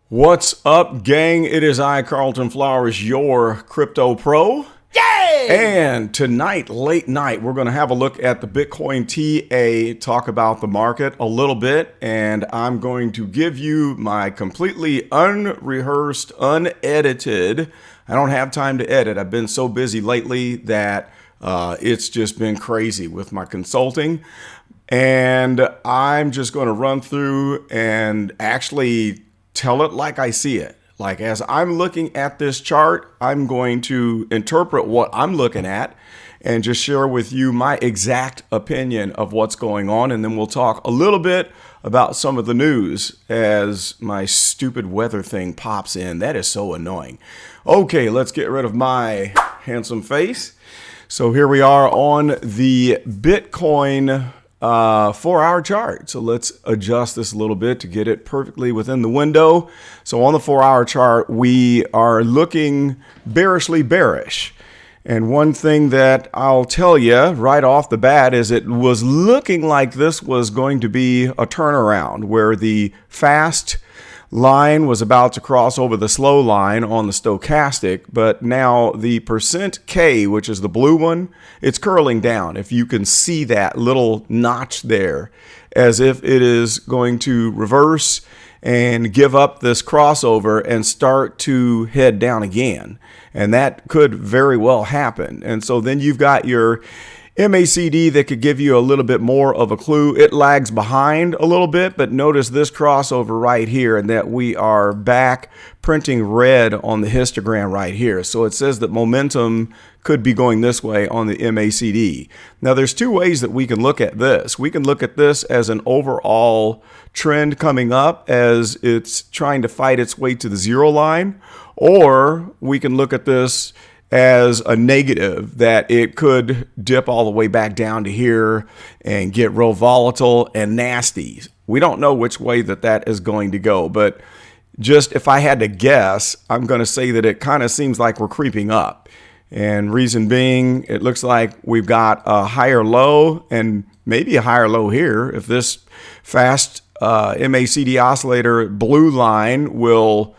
What's up, gang? It is I, Carlton Flowers, your crypto pro. Yay! And tonight, late night, we're going to have a look at the Bitcoin TA, talk about the market a little bit, and I'm going to give you my completely unrehearsed, unedited. I don't have time to edit. I've been so busy lately that it's just been crazy with my consulting. And I'm just going to run through and actually tell it like I see it. Like as I'm looking at this chart, I'm going to interpret what I'm looking at and just share with you my exact opinion of what's going on. And then we'll talk a little bit about some of the news as my stupid weather thing pops in. That is so annoying. Okay, let's get rid of my handsome face. So here we are on the Bitcoin 4-hour chart. So let's adjust this a little bit to get it perfectly within the window. So on the 4-hour chart, we are looking bearishly bearish. And one thing that I'll tell you right off the bat is it was looking like this was going to be a turnaround where the fast line was about to cross over the slow line on the stochastic, but now the %K, which is the blue one, it's curling down. If you can see that little notch there, as if it is going to reverse and give up this crossover and start to head down again. And that could very well happen. And so then you've got your MACD that could give you a little bit more of a clue. It lags behind a little bit, but notice this crossover right here and that we are back printing red on the histogram right here. So it says that momentum could be going this way on the MACD. Now there's two ways that we can look at this. We can look at this as an overall trend coming up as it's trying to fight its way to the zero line, or we can look at this as a negative, that it could dip all the way back down to here and get real volatile and nasty. We don't know which way that is going to go, but just if I had to guess, I'm going to say that it kind of seems like we're creeping up. And reason being, it looks like we've got a higher low and maybe a higher low here. If this fast MACD oscillator blue line will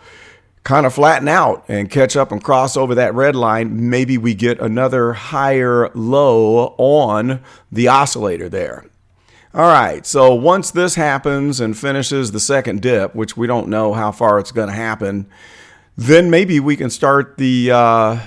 kind of flatten out and catch up and cross over that red line, maybe we get another higher low on the oscillator there. All right, so once this happens and finishes the second dip, which we don't know how far it's going to happen, then maybe we can start the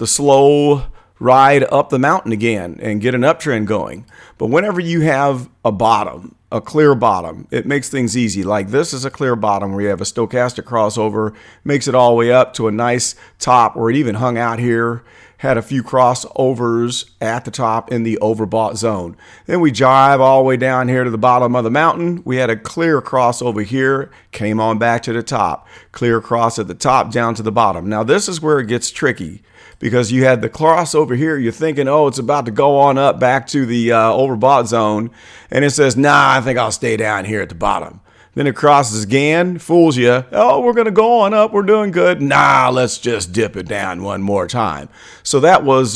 slow ride up the mountain again and get an uptrend going. But whenever you have a bottom, a clear bottom, it makes things easy. Like this is a clear bottom where you have a stochastic crossover, makes it all the way up to a nice top where it even hung out here, had a few crossovers at the top in the overbought zone. Then we jive all the way down here to the bottom of the mountain. We had a clear cross over here, came on back to the top, clear cross at the top down to the bottom. Now this is where it gets tricky, because you had the cross over here, you're thinking, oh, it's about to go on up back to the overbought zone, and it says, nah, I think I'll stay down here at the bottom. Then it crosses again, fools you. Oh, we're going to go on up, we're doing good. Nah, let's just dip it down one more time. So that was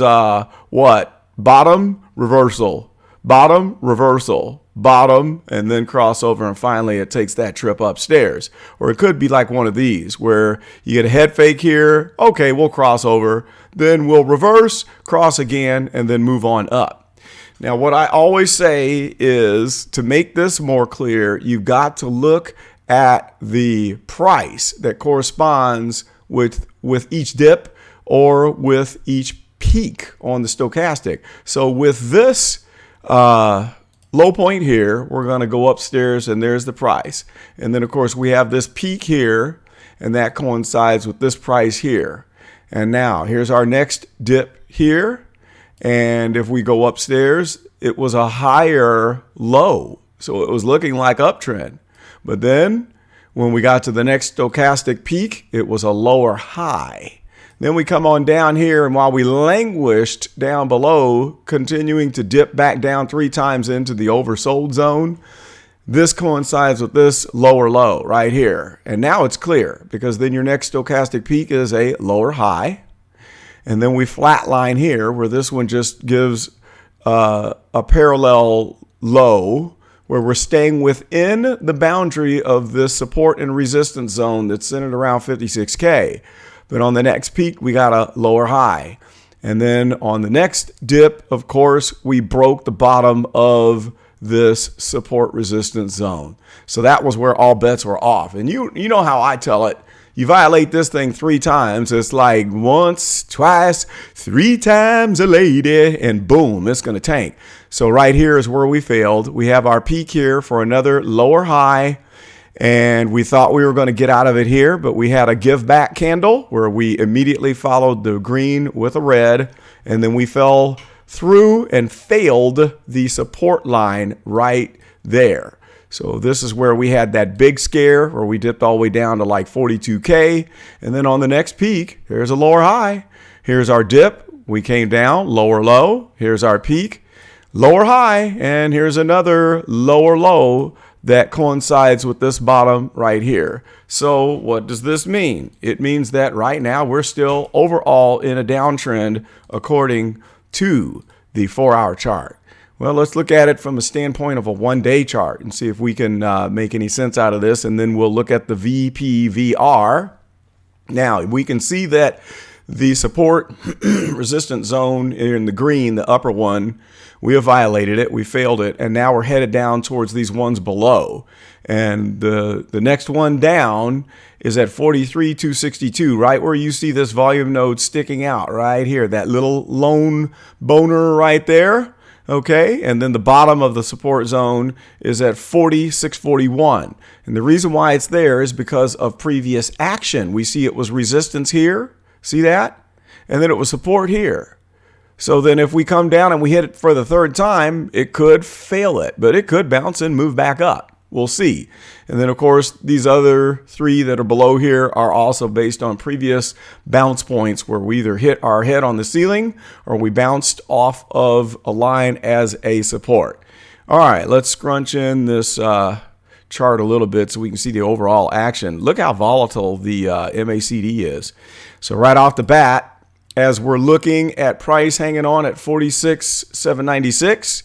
what? Bottom, reversal, bottom, reversal, bottom, and then crossover, and finally it takes that trip upstairs. Or it could be like one of these where you get a head fake here, okay, we'll cross over, then we'll reverse, cross again, and then move on up. Now what I always say is, to make this more clear, you've got to look at the price that corresponds with each dip or with each peak on the stochastic. So with this low point here, we're going to go upstairs and there's the price. And then of course we have this peak here and that coincides with this price here. And now here's our next dip here. And if we go upstairs, it was a higher low. So it was looking like uptrend. But then when we got to the next stochastic peak, it was a lower high. Then we come on down here, and while we languished down below, continuing to dip back down 3 times into the oversold zone, this coincides with this lower low right here. And now it's clear, because then your next stochastic peak is a lower high. And then we flatline here, where this one just gives a parallel low, where we're staying within the boundary of this support and resistance zone that's centered around 56K. But on the next peak, we got a lower high. And then on the next dip, of course, we broke the bottom of this support resistance zone. So that was where all bets were off. And you know how I tell it. You violate this thing 3 times, it's like once, twice, 3 times a lady, and boom, it's going to tank. So right here is where we failed. We have our peak here for another lower high, and we thought we were going to get out of it here, but we had a give back candle where we immediately followed the green with a red, and then we fell through and failed the support line right there. So this is where we had that big scare where we dipped all the way down to like 42K. And then on the next peak, here's a lower high. Here's our dip. We came down, lower low. Here's our peak, lower high. And here's another lower low that coincides with this bottom right here. So what does this mean? It means that right now we're still overall in a downtrend according to the 4-hour chart. Well, let's look at it from a standpoint of a 1-day chart and see if we can make any sense out of this. And then we'll look at the VPVR. Now, we can see that the support resistance zone in the green, the upper one, we have violated it. We failed it. And now we're headed down towards these ones below. And the next one down is at 43,262, right where you see this volume node sticking out right here, that little lone boner right there. Okay, and then the bottom of the support zone is at 4641. And the reason why it's there is because of previous action. We see it was resistance here. See that? And then it was support here. So then if we come down and we hit it for the 3rd time, it could fail it, but it could bounce and move back up. We'll see. And then, of course, these other 3 that are below here are also based on previous bounce points where we either hit our head on the ceiling or we bounced off of a line as a support. All right, let's scrunch in this chart a little bit so we can see the overall action. Look how volatile the MACD is. So right off the bat, as we're looking at price hanging on at 46,796,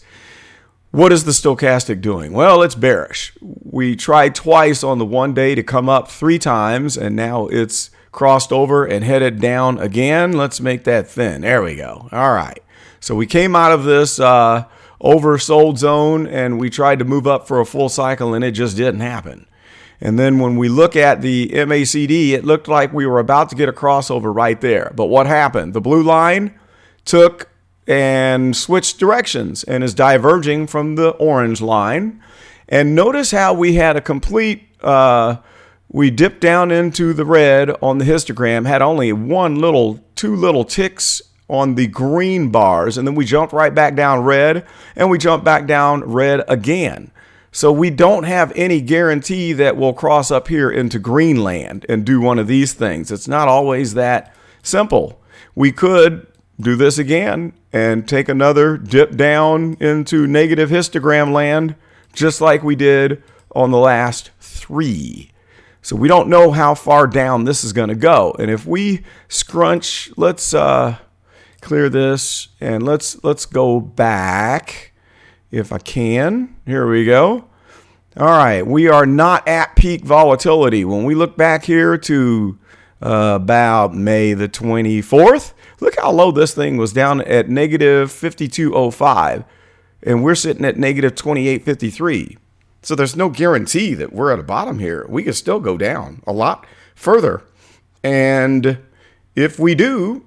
what is the stochastic doing? Well, it's bearish. We tried twice on the 1 day to come up 3 times, and now it's crossed over and headed down again. Let's make that thin. There we go. All right. So we came out of this oversold zone, and we tried to move up for a full cycle, and it just didn't happen. And then when we look at the MACD, it looked like we were about to get a crossover right there. But what happened? The blue line took and switched directions and is diverging from the orange line. And notice how we had a complete, we dipped down into the red on the histogram, had only 2 little ticks on the green bars, and then we jumped right back down red, and we jumped back down red again. So we don't have any guarantee that we'll cross up here into Greenland and do one of these things. It's not always that simple. We could do this again and take another dip down into negative histogram land, just like we did on the last 3. So we don't know how far down this is going to go. And if we scrunch, let's clear this and let's go back if I can. Here we go. All right, we are not at peak volatility. When we look back here to about May the 24th, look how low this thing was, down at negative 52.05, and we're sitting at negative 28.53. So there's no guarantee that we're at a bottom here. We could still go down a lot further. And if we do,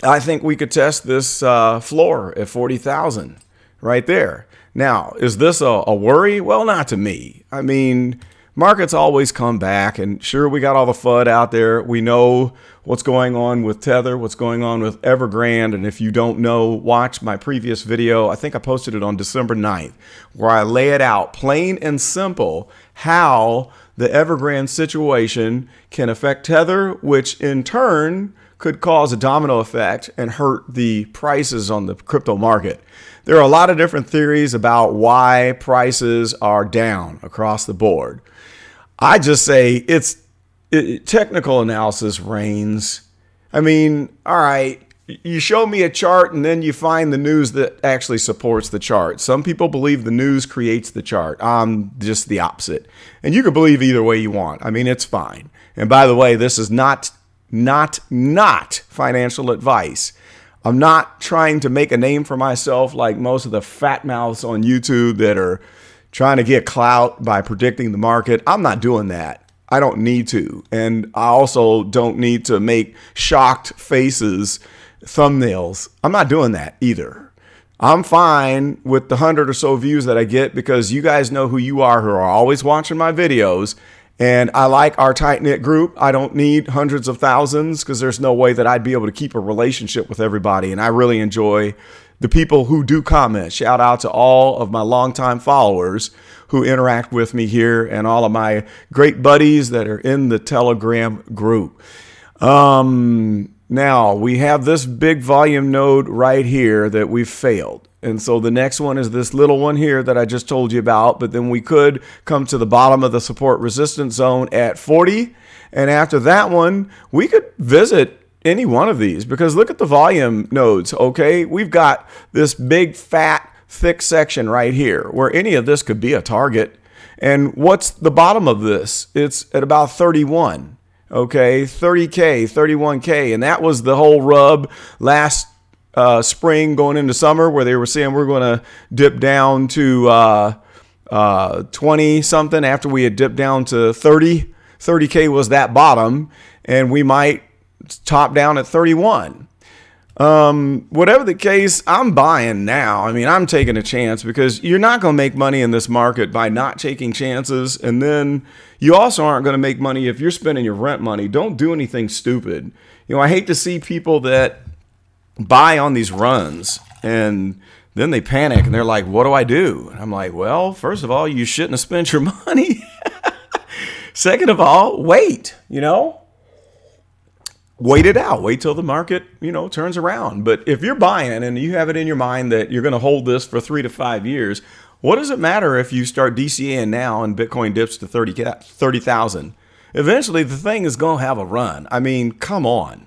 I think we could test this floor at 40,000 right there. Now, is this a worry? Well, not to me. I mean, markets always come back, and sure, we got all the FUD out there. We know what's going on with Tether, what's going on with Evergrande, and if you don't know, watch my previous video. I think I posted it on December 9th, where I lay it out plain and simple how the Evergrande situation can affect Tether, which in turn could cause a domino effect and hurt the prices on the crypto market. There are a lot of different theories about why prices are down across the board. I just say technical analysis reigns. I mean, all right, you show me a chart and then you find the news that actually supports the chart. Some people believe the news creates the chart. I'm just the opposite. And you can believe either way you want. I mean, it's fine. And by the way, this is not financial advice. I'm not trying to make a name for myself like most of the fat mouths on YouTube that are trying to get clout by predicting the market. I'm not doing that. I don't need to. And I also don't need to make shocked faces thumbnails. I'm not doing that either. I'm fine with the 100 or so views that I get because you guys know who you are who are always watching my videos. And I like our tight-knit group. I don't need hundreds of thousands because there's no way that I'd be able to keep a relationship with everybody. And I really enjoy the people who do comment. Shout out to all of my longtime followers who interact with me here and all of my great buddies that are in the Telegram group. Now, we have this big volume node right here that we've failed. And so the next one is this little one here that I just told you about. But then we could come to the bottom of the support resistance zone at 40. And after that one, we could visit any one of these because look at the volume nodes, okay? We've got this big, fat, thick section right here where any of this could be a target. And what's the bottom of this? It's at about 31, okay? 30K, 31K. And that was the whole rub last spring going into summer where they were saying we're going to dip down to 20 something after we had dipped down to 30. 30K was that bottom and we might top down at 31. Whatever the case, I'm buying now. I mean, I'm taking a chance because you're not going to make money in this market by not taking chances. And then you also aren't going to make money if you're spending your rent money. Don't do anything stupid. You know, I hate to see people that buy on these runs and then they panic and they're like, what do I do? And I'm like, well, first of all, you shouldn't have spent your money. Second of all, wait, wait it out. Wait till the market, turns around. But if you're buying and you have it in your mind that you're going to hold this for 3 to 5 years, what does it matter if you start DCAing now and Bitcoin dips to 30,000? Eventually, the thing is going to have a run. I mean, come on.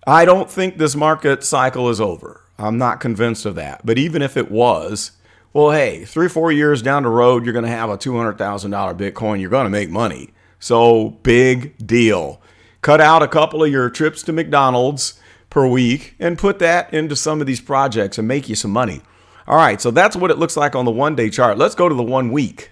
I don't think this market cycle is over. I'm not convinced of that. But even if it was, well, hey, 3 or 4 years down the road, you're going to have a $200,000 Bitcoin. You're going to make money. So big deal. Cut out a couple of your trips to McDonald's per week and put that into some of these projects and make you some money. All right, so that's what it looks like on the 1-day chart. Let's go to the 1 week.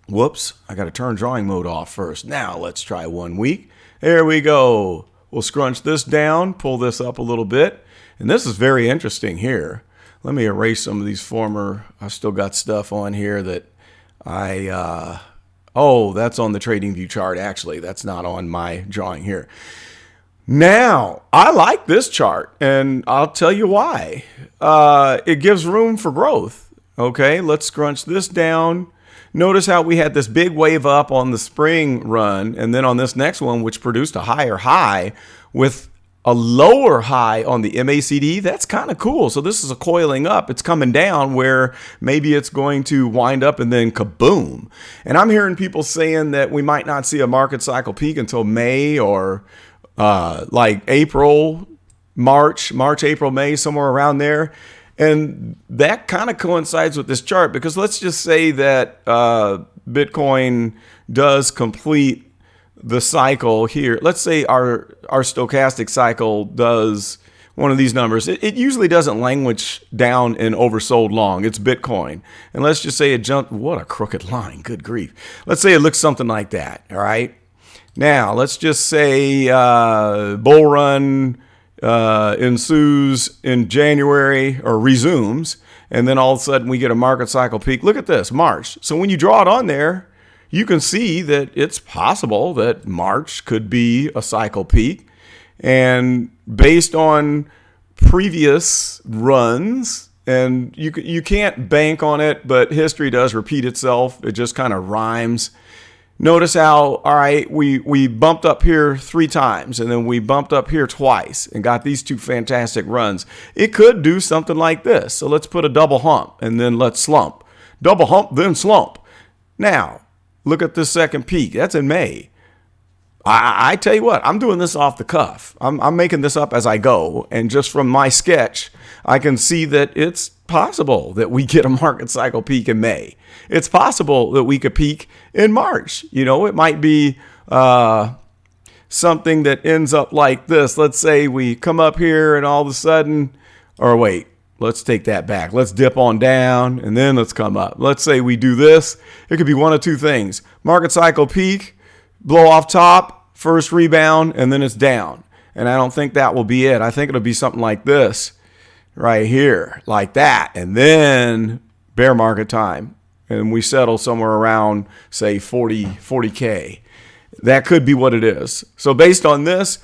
Whoops, I got to turn drawing mode off first. Now let's try 1 week. There we go. We'll scrunch this down, pull this up a little bit. And this is very interesting here. Let me erase some of these I've still got stuff on here that that's on the TradingView chart. Actually, that's not on my drawing here. Now, I like this chart and I'll tell you why. It gives room for growth. Okay, let's scrunch this down. Notice how we had this big wave up on the spring run and then on this next one, which produced a higher high with a lower high on the MACD. That's kind of cool. So this is a coiling up. It's coming down where maybe it's going to wind up and then kaboom. And I'm hearing people saying that we might not see a market cycle peak until May or like April, March, April, May, somewhere around there. And that kind of coincides with this chart because let's just say that Bitcoin does complete the cycle here. Let's say our stochastic cycle does one of these numbers. It usually doesn't languish down and oversold long. It's Bitcoin. And let's just say it jumped. What a crooked line. Good grief. Let's say it looks something like that. All right. Now, let's just say bull run ensues in January or resumes, and then all of a sudden we get a market cycle peak. Look at this, March. So when you draw it on there, you can see that it's possible that March could be a cycle peak. And based on previous runs, and you can't bank on it, but history does repeat itself. It just kind of rhymes. Notice how, all right, we bumped up here 3 times and then we bumped up here twice and got these 2 fantastic runs. It could do something like this. So let's put a double hump and then let's slump. Double hump, then slump. Now, look at this second peak. That's in May. I tell you what, I'm doing this off the cuff. I'm making this up as I go. And just from my sketch, I can see that it's possible that we get a market cycle peak in May. It's possible that we could peak in March. It might be something that ends up like this. Let's say we come up here and all of a sudden, or wait, let's take that back. Let's dip on down and then let's come up. Let's say we do this. It could be one of two things. Market cycle peak, blow off top, first rebound, and then it's down. And I don't think that will be it. I think it'll be something like this right here, like that. And then bear market time. And we settle somewhere around, say, 40K. That could be what it is. So based on this,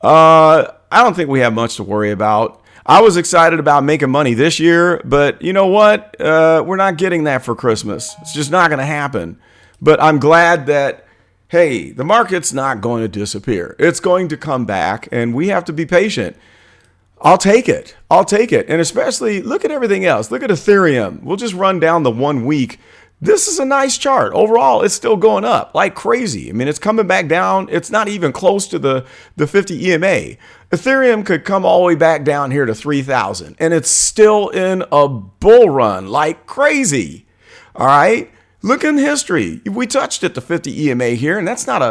I don't think we have much to worry about. I was excited about making money this year, but you know what? We're not getting that for Christmas. It's just not going to happen. But I'm glad that, hey, the market's not going to disappear. It's going to come back, and we have to be patient. I'll take it. And especially, look at everything else. Look at Ethereum. We'll just run down the 1 week. This is a nice chart. Overall, it's still going up like crazy. I mean, it's coming back down. It's not even close to the 50 EMA. Ethereum could come all the way back down here to 3,000, and it's still in a bull run like crazy. All right. Look in history. We touched at the 50 EMA here, and this is not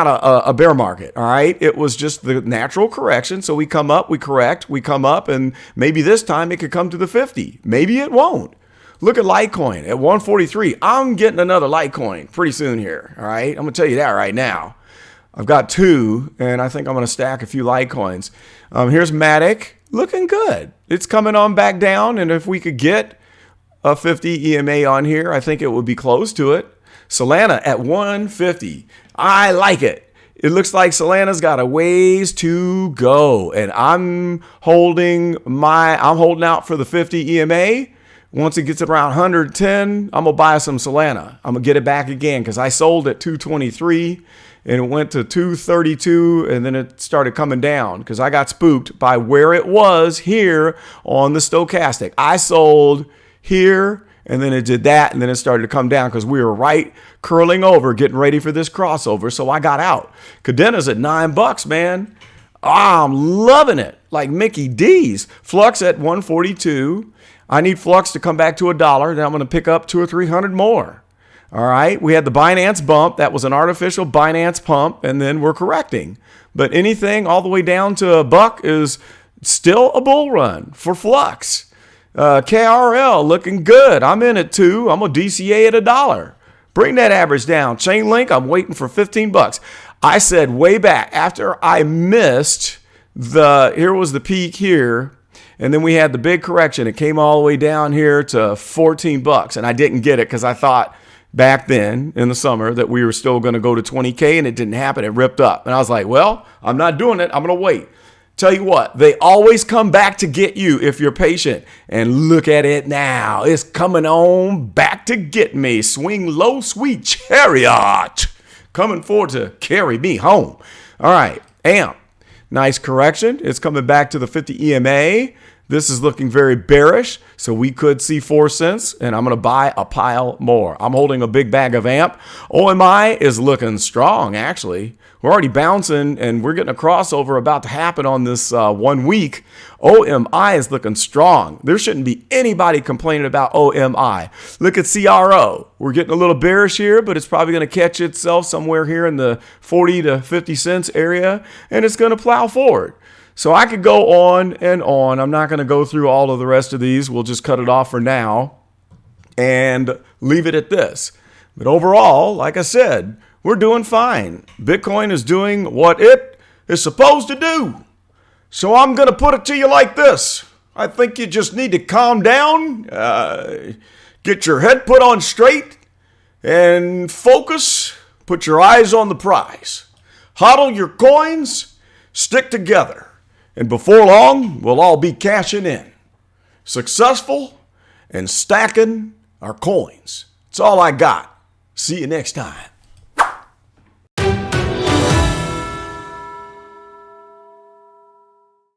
a bear market, all right? It was just the natural correction. So we come up, we correct, we come up, and maybe this time it could come to the 50. Maybe it won't. Look at Litecoin at 143. I'm getting another Litecoin pretty soon here, all right? I'm going to tell you that right now. I've got 2, and I think I'm going to stack a few Litecoins. Here's Matic, looking good. It's coming on back down, and if we could get a 50 EMA on here, I think it would be close to it. Solana at 150. I like it. It looks like Solana's got a ways to go, and I'm holding out for the 50 EMA. Once it gets around 110, I'm gonna buy some Solana. I'm gonna get it back again because I sold at 223 and it went to 232, and then it started coming down because I got spooked by where it was here on the stochastic. I sold here, and then it did that, and then it started to come down because we were right curling over, getting ready for this crossover. So I got out. Cadena's at $9, man. I'm loving it, like Mickey D's. Flux at 142. I need Flux to come back to $1. Then I'm going to pick up 200 or 300 more. All right. We had the Binance bump. That was an artificial Binance pump, and then we're correcting. But anything all the way down to $1 is still a bull run for Flux. KRL looking good. I'm in at 2. I'm a DCA at $1. Bring that average down. Chainlink, I'm waiting for $15. I said way back after I missed here was the peak here, and then we had the big correction. It came all the way down here to $14, and I didn't get it because I thought back then in the summer that we were still going to go to 20K, and it didn't happen. It ripped up, and I was like, well, I'm not doing it. I'm going to wait. Tell you what, they always come back to get you if you're patient. And look at it now. It's coming on back to get me. Swing low, sweet chariot. Coming forward to carry me home. All right, AMP. Nice correction. It's coming back to the 50 EMA. This is looking very bearish, so we could see 4 cents, and I'm going to buy a pile more. I'm holding a big bag of AMP. OMI is looking strong, actually. We're already bouncing, and we're getting a crossover about to happen on this 1 week. OMI is looking strong. There shouldn't be anybody complaining about OMI. Look at CRO. We're getting a little bearish here, but it's probably going to catch itself somewhere here in the 40 to 50 cents area, and it's going to plow forward. So I could go on and on. I'm not going to go through all of the rest of these. We'll just cut it off for now and leave it at this. But overall, like I said, we're doing fine. Bitcoin is doing what it is supposed to do. So I'm going to put it to you like this. I think you just need to calm down, get your head put on straight, and focus. Put your eyes on the prize. Hodl your coins, stick together. And before long, we'll all be cashing in. Successful and stacking our coins. That's all I got. See you next time.